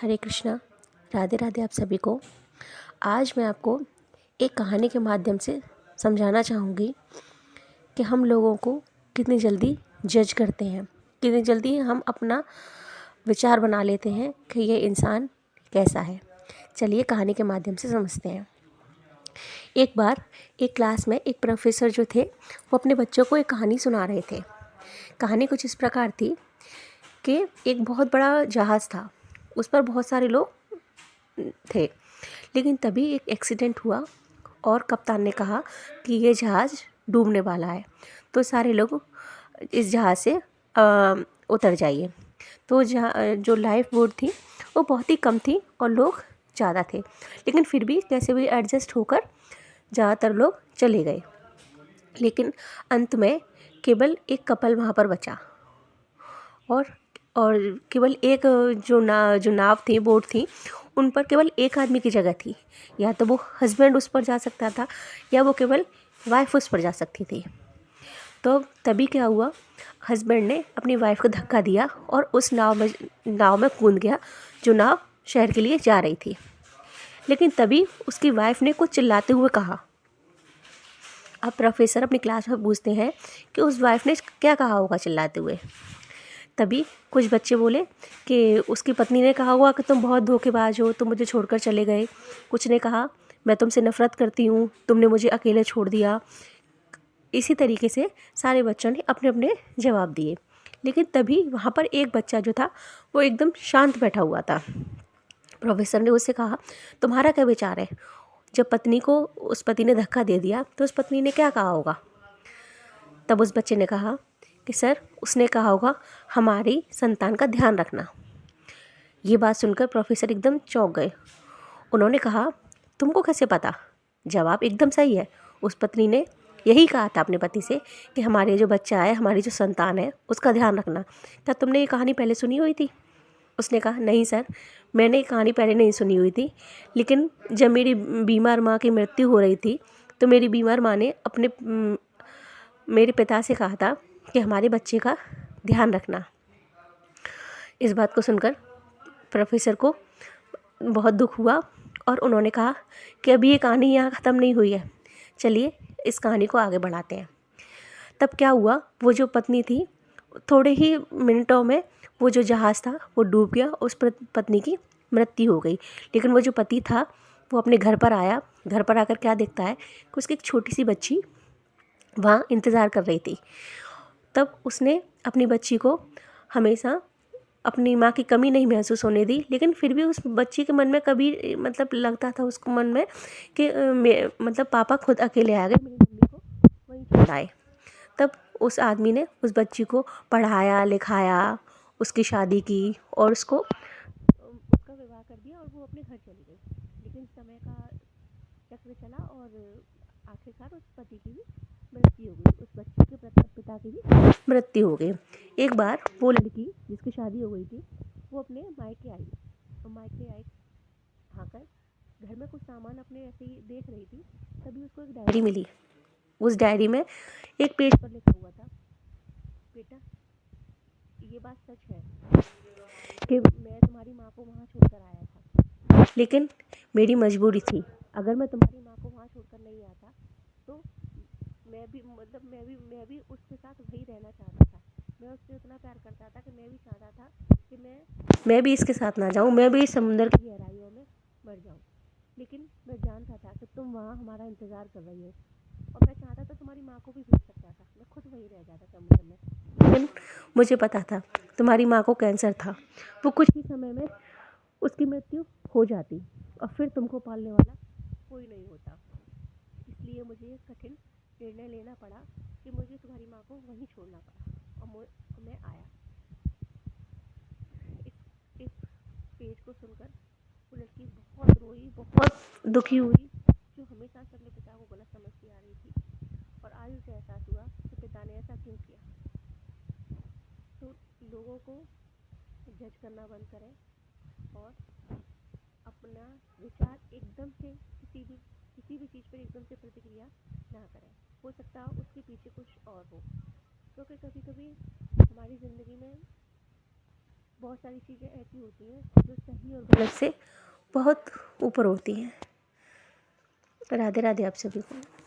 हरे कृष्णा। राधे राधे आप सभी को। आज मैं आपको एक कहानी के माध्यम से समझाना चाहूँगी कि हम लोगों को कितनी जल्दी जज करते हैं, कितनी जल्दी हम अपना विचार बना लेते हैं कि ये इंसान कैसा है। चलिए कहानी के माध्यम से समझते हैं। एक बार एक क्लास में एक प्रोफेसर जो थे वो अपने बच्चों को एक कहानी सुना रहे थे। कहानी कुछ इस प्रकार थी कि एक बहुत बड़ा जहाज़ था, उस पर बहुत सारे लोग थे, लेकिन तभी एक एक्सीडेंट हुआ और कप्तान ने कहा कि ये जहाज़ डूबने वाला है, तो सारे लोग इस जहाज़ से उतर जाइए। तो जो लाइफ बोट थी वो बहुत ही कम थी और लोग ज़्यादा थे, लेकिन फिर भी कैसे भी एडजस्ट होकर ज़्यादातर लोग चले गए। लेकिन अंत में केवल एक कपल वहाँ पर बचा और केवल एक जो नाव थी, बोट थी, उन पर केवल एक आदमी की जगह थी। या तो वो हस्बैंड उस पर जा सकता था या वो केवल वाइफ उस पर जा सकती थी। तो तभी क्या हुआ, हस्बैंड ने अपनी वाइफ को धक्का दिया और उस नाव में कूद गया, जो नाव शहर के लिए जा रही थी। लेकिन तभी उसकी वाइफ ने कुछ चिल्लाते हुए कहा। अब प्रोफेसर अपनी क्लास में पूछते हैं कि उस वाइफ ने क्या कहा होगा चिल्लाते हुए। तभी कुछ बच्चे बोले कि उसकी पत्नी ने कहा होगा कि तुम बहुत धोखेबाज हो, तुम मुझे छोड़कर चले गए। कुछ ने कहा मैं तुमसे नफ़रत करती हूँ, तुमने मुझे अकेले छोड़ दिया। इसी तरीके से सारे बच्चों ने अपने अपने जवाब दिए। लेकिन तभी वहाँ पर एक बच्चा जो था वो एकदम शांत बैठा हुआ था। प्रोफेसर ने उससे कहा तुम्हारा क्या विचार है। जब पत्नी को उस पति ने धक्का दे दिया तो उस पत्नी ने क्या कहा होगा। तब उस बच्चे ने कहा कि सर उसने कहा होगा हमारी संतान का ध्यान रखना। ये बात सुनकर प्रोफेसर एकदम चौंक गए। उन्होंने कहा तुमको कैसे पता। जवाब एकदम सही है। उस पत्नी ने यही कहा था अपने पति से कि हमारे जो बच्चा है, हमारी जो संतान है, उसका ध्यान रखना। क्या तुमने ये कहानी पहले सुनी हुई थी। उसने कहा नहीं सर, मैंने ये कहानी पहले नहीं सुनी हुई थी, लेकिन जब मेरी बीमार माँ की मृत्यु हो रही थी तो मेरी बीमार माँ ने मेरे पिता से कहा था कि हमारे बच्चे का ध्यान रखना। इस बात को सुनकर प्रोफेसर को बहुत दुख हुआ और उन्होंने कहा कि अभी ये कहानी यहाँ ख़त्म नहीं हुई है, चलिए इस कहानी को आगे बढ़ाते हैं। तब क्या हुआ, वो जो पत्नी थी, थोड़े ही मिनटों में वो जो जहाज़ था वो डूब गया, उस पत्नी की मृत्यु हो गई। लेकिन वो जो पति था वो अपने घर पर आया। घर पर आकर क्या देखता है कि उसकी एक छोटी सी बच्ची वहाँ इंतज़ार कर रही थी। तब उसने अपनी बच्ची को हमेशा अपनी माँ की कमी नहीं महसूस होने दी, लेकिन फिर भी उस बच्ची के मन में कभी मतलब लगता था उसको मन में कि मतलब पापा खुद अकेले आ गए, मेरी मम्मी को वहीं छोड़ आए। तब उस आदमी ने उस बच्ची को पढ़ाया लिखाया, उसकी शादी की और उसका विवाह कर दिया और वो अपने घर चली गई। लेकिन समय का चक्र चला और आखिरकार उस पति की भी मृत्यु हो गई, उस बच्चे के पिता की भी मृत्यु हो गई। एक बार वो लड़की जिसकी शादी हो गई थी वो अपने मायके आई और मायके आई आकर घर में कुछ सामान अपने ऐसे ही देख रही थी। तभी उसको एक डायरी मिली। उस डायरी में एक पेज पर लिखा हुआ था, बेटा ये बात सच है कि मैं तुम्हारी माँ को वहाँ छोड़कर आया था, लेकिन मेरी मजबूरी थी। अगर मैं तुम्हारी माँ को वहाँ छोड़कर नहीं आता तो मैं भी उसके साथ वही रहना चाहता था। मैं उससे उतना प्यार करता था कि मैं भी चाहता था कि मैं भी इसके साथ ना जाऊँ, मैं भी इस समुद्र की गहराइयों में मर जाऊँ। लेकिन मैं जानता था कि तुम वहाँ हमारा इंतज़ार कर रही हो और मैं चाहता था तुम्हारी माँ को भी भूल सकता था, मैं खुद वहीं रह जाता समुद्र में। लेकिन मुझे पता था तुम्हारी माँ को कैंसर था, वो कुछ ही समय में उसकी मृत्यु हो जाती और फिर तुमको पालने वाला कोई नहीं होता। इसलिए मुझे कठिन निर्णय लेना पड़ा कि मुझे तुम्हारी माँ को वहीं छोड़ना पड़ा और मैं आया। इस पेज को सुनकर वो लड़की बहुत रोई, बहुत दुखी हुई, जो हमेशा से अपने पिता को गलत समझती आ रही थी। और आज उसे एहसास हुआ कि पिता ने ऐसा क्यों किया। तो लोगों को जज करना बंद करें और अपना विचार एकदम से किसी भी चीज़ पर एकदम से प्रतिक्रिया ना करें। हो सकता है उसके पीछे कुछ और हो, क्योंकि कभी कभी हमारी ज़िंदगी में बहुत सारी चीज़ें ऐसी होती हैं जो सही और गलत से बहुत ऊपर होती हैं। राधे राधे आप सभी को।